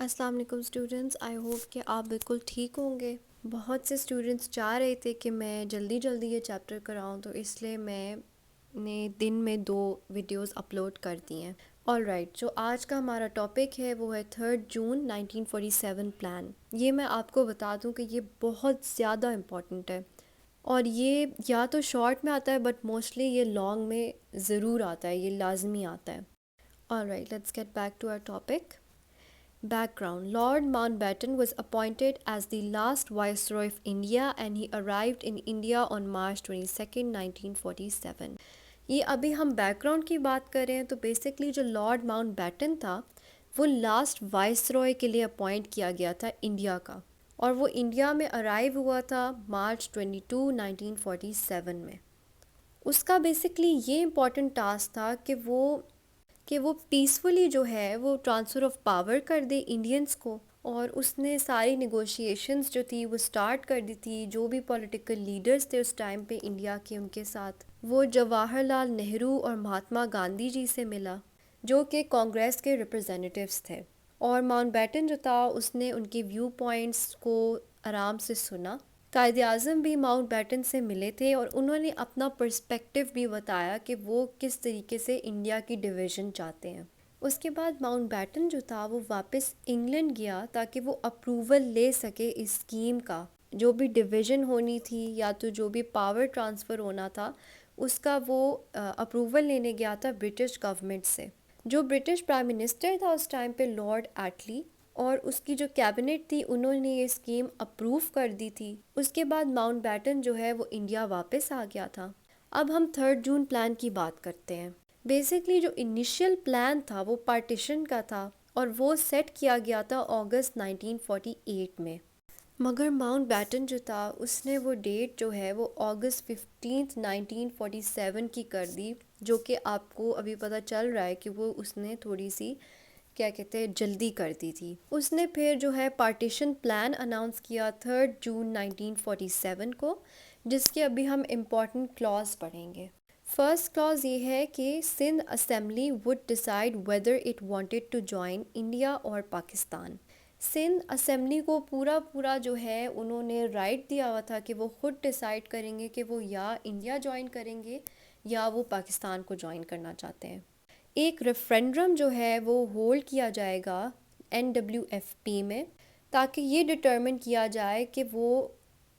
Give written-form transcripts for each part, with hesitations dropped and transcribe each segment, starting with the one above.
السلام علیکم students, I hope کہ آپ بالکل ٹھیک ہوں گے۔ بہت سے اسٹوڈنٹس چاہ رہے تھے کہ میں جلدی یہ چیپٹر کراؤں، تو اس لیے میں نے دن میں 2 ویڈیوز اپلوڈ کر دی ہیں۔ آل رائٹ، جو آج کا ہمارا ٹاپک ہے وہ ہے 3 جون 1947 پلان۔ یہ میں آپ کو بتا دوں کہ یہ بہت زیادہ امپورٹنٹ ہے، اور یہ یا تو شارٹ میں آتا ہے بٹ موسٹلی یہ لانگ میں ضرور آتا ہے، یہ لازمی آتا ہے۔ All right, let's get back to our topic. Background: Lord Mountbatten was appointed as the last Viceroy of India and he arrived in India on March 22, 1947۔ یہ ابھی ہم بیک گراؤنڈ کی بات کر رہے ہیں، تو بیسکلی جو لارڈ ماؤنٹ بیٹن تھا وہ لاسٹ وائس رائے کے لیے اپوائنٹ کیا گیا تھا انڈیا کا، اور وہ انڈیا میں ارائیو ہوا تھا مارچ 22 1947 میں۔ اس کا بیسکلی یہ امپورٹنٹ ٹاسک تھا کہ وہ پیسفلی جو ہے وہ ٹرانسفر آف پاور کر دے انڈینس کو، اور اس نے ساری نیگوشیشنز جو تھی وہ سٹارٹ کر دی تھی۔ جو بھی پولیٹیکل لیڈرز تھے اس ٹائم پہ انڈیا کے، ان کے ساتھ وہ جواہر لال نہرو اور مہاتما گاندھی جی سے ملا، جو کہ کانگریس کے ریپرزینٹیوز تھے، اور ماؤنٹ بیٹن جو تھا اس نے ان کے ویو پوائنٹس کو آرام سے سنا۔ قائد اعظم بھی ماؤنٹ بیٹن سے ملے تھے، اور انہوں نے اپنا پرسپیکٹیو بھی بتایا کہ وہ کس طریقے سے انڈیا کی ڈویژن چاہتے ہیں۔ اس کے بعد ماؤنٹ بیٹن جو تھا وہ واپس انگلینڈ گیا تاکہ وہ اپروول لے سکے اس اسکیم کا، جو بھی ڈویژن ہونی تھی یا تو جو بھی پاور ٹرانسفر ہونا تھا اس کا وہ اپروول لینے گیا تھا برٹش گورنمنٹ سے۔ جو برٹش پرائم منسٹر تھا اس ٹائم پہ لارڈ ایٹلی، اور اس کی جو کیبنٹ تھی انہوں نے یہ اسکیم اپروو کر دی تھی۔ اس کے بعد ماؤنٹ بیٹن جو ہے وہ انڈیا واپس آ گیا تھا۔ اب ہم 3 جون پلان کی بات کرتے ہیں۔ بیسکلی جو انیشیل پلان تھا وہ پارٹیشن کا تھا، اور وہ سیٹ کیا گیا تھا اگست 1948 میں، مگر ماؤنٹ بیٹن جو تھا اس نے وہ ڈیٹ جو ہے وہ اگست 15 1947 کی کر دی، جو کہ آپ کو ابھی پتہ چل رہا ہے کہ وہ اس نے تھوڑی سی کیا کہتے ہیں جلدی کر دی تھی۔ اس نے پھر جو ہے پارٹیشن پلان اناؤنس کیا 3 جون 1947 کو، جس کے ابھی ہم امپورٹنٹ کلاز پڑھیں گے۔ فرسٹ کلاز یہ ہے کہ Sindh assembly would decide whether it wanted to join India اور پاکستان۔ سندھ اسمبلی کو پورا جو ہے انہوں نے رائٹ دیا ہوا تھا کہ وہ خود ڈیسائیڈ کریں گے کہ وہ یا انڈیا جوائن کریں گے یا وہ پاکستان کو جوائن کرنا چاہتے ہیں۔ ایک ریفرینڈم جو ہے وہ ہولڈ کیا جائے گا NWFP میں، تاکہ یہ ڈٹرمن کیا جائے کہ وہ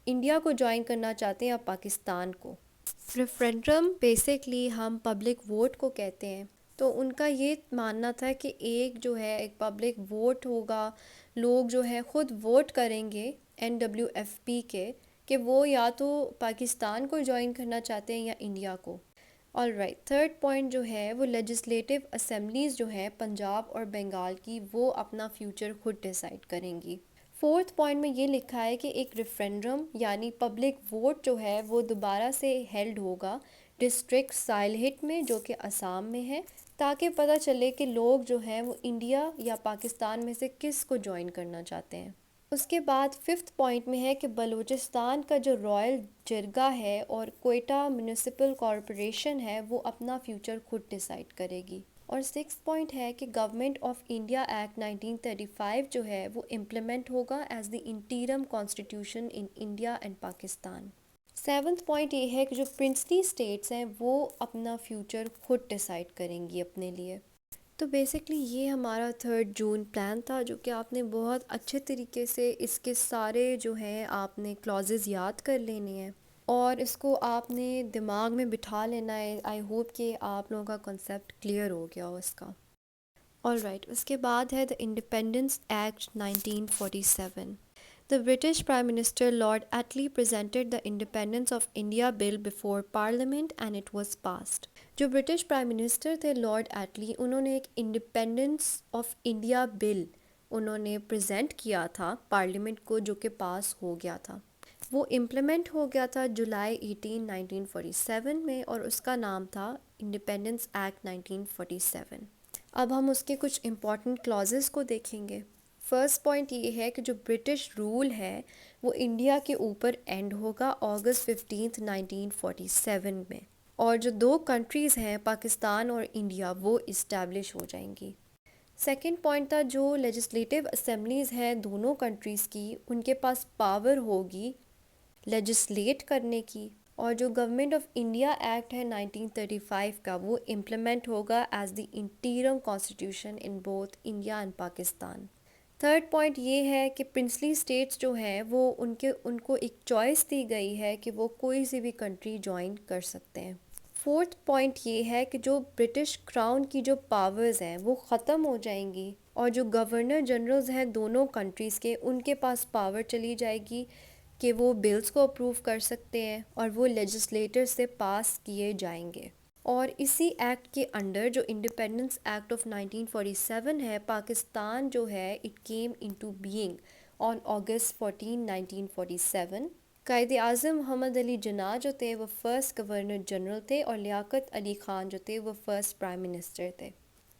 انڈیا کو جوائن کرنا چاہتے ہیں یا پاکستان کو۔ ریفرینڈم بیسکلی ہم پبلک ووٹ کو کہتے ہیں، تو ان کا یہ ماننا تھا کہ ایک جو ہے ایک پبلک ووٹ ہوگا، لوگ جو ہے خود ووٹ کریں گے NWFP کے کہ وہ یا تو پاکستان کو جوائن کرنا چاہتے ہیں یا انڈیا کو۔ آل رائٹ، تھرڈ پوائنٹ جو ہے وہ لیجسلیٹو اسمبلیز جو ہیں پنجاب اور بنگال کی، وہ اپنا فیوچر خود ڈیسائیڈ کریں گی۔ فورتھ پوائنٹ میں یہ لکھا ہے کہ ایک ریفرینڈم یعنی پبلک ووٹ جو ہے وہ دوبارہ سے ہیلڈ ہوگا ڈسٹرکٹ سائلہٹ میں، جو کہ آسام میں ہے، تاکہ پتہ چلے کہ لوگ جو ہیں وہ انڈیا یا پاکستان میں سے کس کو جوائن کرنا چاہتے ہیں۔ اس کے بعد ففتھ پوائنٹ میں ہے کہ بلوچستان کا جو رائل جرگہ ہے اور کوئٹہ میونسپل کارپوریشن ہے وہ اپنا فیوچر خود ڈیسائیڈ کرے گی۔ اور سکس پوائنٹ ہے کہ گورنمنٹ آف انڈیا ایکٹ 1935 جو ہے وہ امپلیمنٹ ہوگا as the interim constitution in India and Pakistan. Seventh point یہ ہے کہ جو پرنسلی اسٹیٹس ہیں وہ اپنا فیوچر خود ڈیسائیڈ کریں گی اپنے لیے۔ تو بیسکلی یہ ہمارا 3 جون پلان تھا، جو کہ آپ نے بہت اچھے طریقے سے اس کے سارے جو ہیں آپ نے کلازز یاد کر لینے ہیں، اور اس کو آپ نے دماغ میں بٹھا لینا ہے۔ آئی ہوپ کہ آپ لوگوں کا کنسیپٹ کلیئر ہو گیا ہو اس کا۔ آل رائٹ، اس کے بعد ہے دا independence act 1947۔ The British Prime Minister Lord Attlee presented the Independence of India Bill before Parliament and it was passed۔ جو برٹش پرائم منسٹر تھے لارڈ ایٹلی، انہوں نے ایک انڈیپینڈنس آف انڈیا بل انہوں نے پریزنٹ کیا تھا پارلیمنٹ کو، جو کہ پاس ہو گیا تھا۔ وہ امپلیمنٹ ہو گیا تھا جولائی 18 1947 میں، اور اس کا نام تھا انڈیپینڈنس ایکٹ 1947۔ اب ہم اس کے کچھ امپورٹنٹ کلازز کو دیکھیں گے۔ فرسٹ پوائنٹ یہ ہے کہ جو برٹش رول ہے وہ انڈیا کے اوپر اینڈ ہوگا اگست 15 1947 میں، اور جو 2 کنٹریز ہیں پاکستان اور انڈیا وہ اسٹیبلش ہو جائیں گی۔ سیکنڈ پوائنٹ تھا جو لیجسلیٹو اسمبلیز ہیں دونوں کنٹریز کی ان کے پاس پاور ہوگی لیجسلیٹ کرنے کی، اور جو گورنمنٹ آف انڈیا ایکٹ ہے 1935 کا وہ امپلیمنٹ ہوگا as the interim constitution in both India and Pakistan. Third point یہ ہے کہ پرنسلی اسٹیٹس جو ہیں وہ ان کو ایک چوائس دی گئی ہے کہ وہ کوئی سی بھی کنٹری جوائن کر سکتے ہیں۔ فورتھ پوائنٹ یہ ہے کہ جو برٹش کراؤن کی جو پاورز ہیں وہ ختم ہو جائیں گی، اور جو گورنر جنرلز ہیں دونوں کنٹریز کے ان کے پاس پاور چلی جائے گی کہ وہ بلز کو اپروو کر سکتے ہیں اور وہ لیجسلیٹر سے پاس کیے جائیں گے۔ اور اسی ایکٹ کے انڈر جو انڈیپینڈنس ایکٹ آف 1947 ہے، پاکستان جو ہے it came into being on August 14 1947۔ Quaid Azam محمد علی جناح جو تھے وہ فرسٹ گورنر جنرل تھے، اور لیاقت علی خان جو تھے وہ فرسٹ پرائم منسٹر تھے۔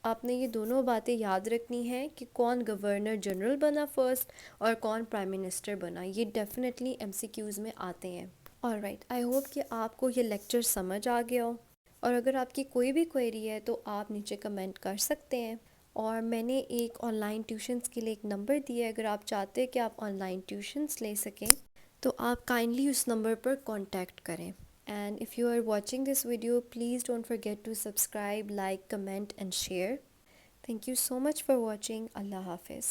آپ نے یہ دونوں باتیں یاد رکھنی ہیں کہ کون گورنر جنرل بنا فرسٹ اور کون پرائم منسٹر بنا، یہ ڈیفینیٹلی ایم سی کیوز میں آتے ہیں۔ آلرائٹ، آئی ہوپ کہ آپ کو یہ لیکچر سمجھ آ گیا ہو، اور اگر آپ کی کوئی بھی کوئری ہے تو آپ نیچے کمنٹ کر سکتے ہیں، اور میں نے ایک آن لائن ٹیوشنس کے لیے ایک نمبر دیا ہے، اگر آپ چاہتے ہیں کہ آپ آن لائن ٹیوشنس لے سکیں تو آپ کائنڈلی اس نمبر پر کانٹیکٹ کریں۔ And if you are watching this video please don't forget to subscribe, like, comment and share. Thank you so much for watching. اللہ حافظ۔